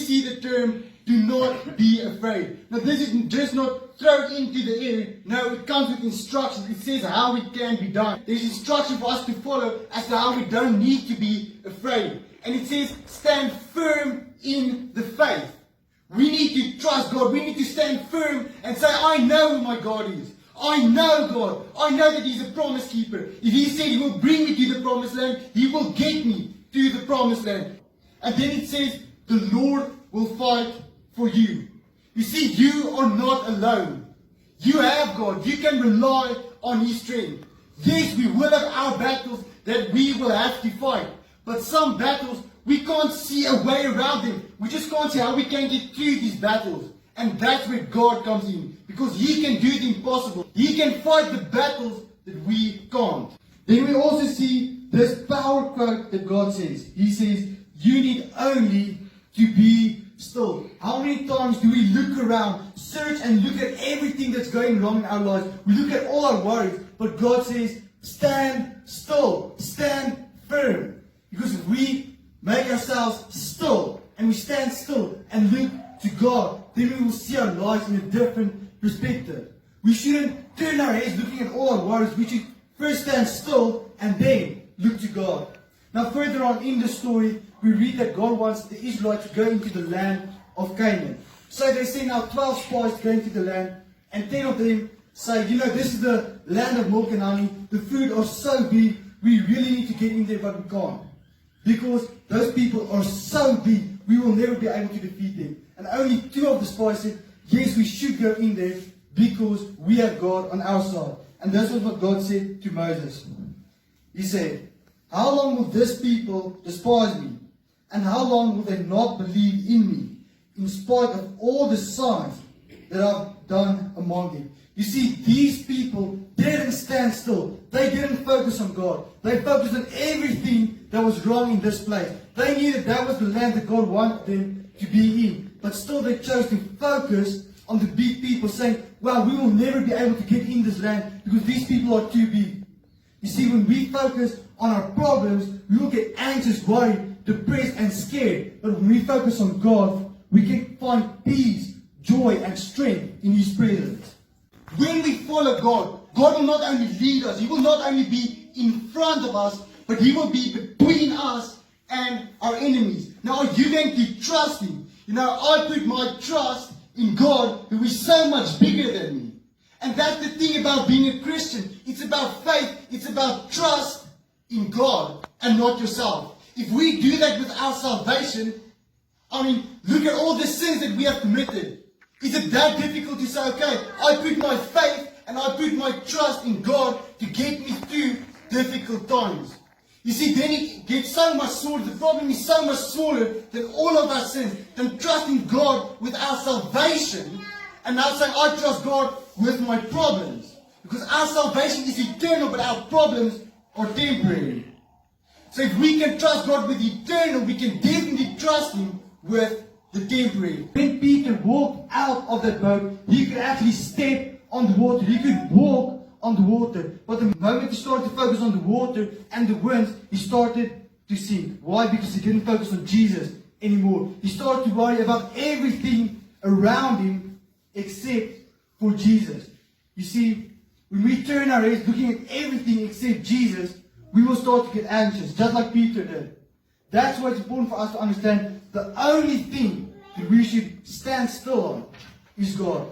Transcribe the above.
see the term, do not be afraid. Now this is just not thrown into the air. No, it comes with instructions. It says how it can be done. There's instruction for us to follow as to how we don't need to be afraid. And it says, stand firm in the faith. We need to trust God. We need to stand firm and say, I know who my God is. I know God. I know that He's a promise keeper. If He said He will bring me to the promised land, He will get me to the promised land. And then it says, the Lord will fight for you. You see, you are not alone. You have God. You can rely on His strength. Yes, we will have our battles that we will have to fight. But some battles, we can't see a way around them. We just can't see how we can get through these battles. And that's where God comes in. Because He can do the impossible. He can fight the battles that we can't. Then we also see this power quote that God says. He says, you need only to be still. How many times do we look around, search and look at everything that's going wrong in our lives? We look at all our worries. But God says, stand still. Stand firm. Because if we make ourselves still and we stand still and look to God, then we will see our lives in a different perspective. We shouldn't turn our heads looking at all our worries. We should first stand still and then look to God. Now further on in the story, we read that God wants the Israelites to go into the land of Canaan. So they send out 12 spies to go into the land, and 10 of them say, this is the land of milk and honey. The food are so big, we really need to get in there, but we can't. Because those people are so big, we will never be able to defeat them. And only 2 of the spies said, yes, we should go in there because we have God on our side. And that's what God said to Moses. He said, how long will this people despise me? And how long will they not believe in me, in spite of all the signs that I've done among them? You see, these people didn't stand still. They didn't focus on God. They focused on everything that was wrong in this place. They knew that that was the land that God wanted them to be in. But still they chose to focus on the big people, saying, well, we will never be able to get in this land because these people are too big. You see, when we focus on our problems, we will get anxious, worried, depressed and scared. But when we focus on God, we can find peace, joy and strength in His presence. When we follow God, God will not only lead us, He will not only be in front of us, but He will be between us and our enemies. Now, are you going to trust Him? I put my trust in God, who is so much bigger than me. And that's the thing about being a Christian. It's about faith. It's about trust in God and not yourself. If we do that with our salvation, look at all the sins that we have committed. Is it that difficult to say, okay, I put my faith and I put my trust in God to get me through difficult times? You see, then it gets so much smaller. The problem is so much smaller than all of our sins, than trusting God with our salvation and now saying, I trust God with my problems. Because our salvation is eternal, but our problems are temporary. So if we can trust God with the eternal, we can definitely trust Him with the temporary. When Peter walked out of that boat, he could actually step on the water. He could walk on the water. But the moment he started to focus on the water and the winds, he started to sink. Why? Because he didn't focus on Jesus anymore. He started to worry about everything around him except for Jesus. You see, when we turn our heads looking at everything except Jesus, we will start to get anxious, just like Peter did. That's why it's important for us to understand the only thing that we should stand still on is God.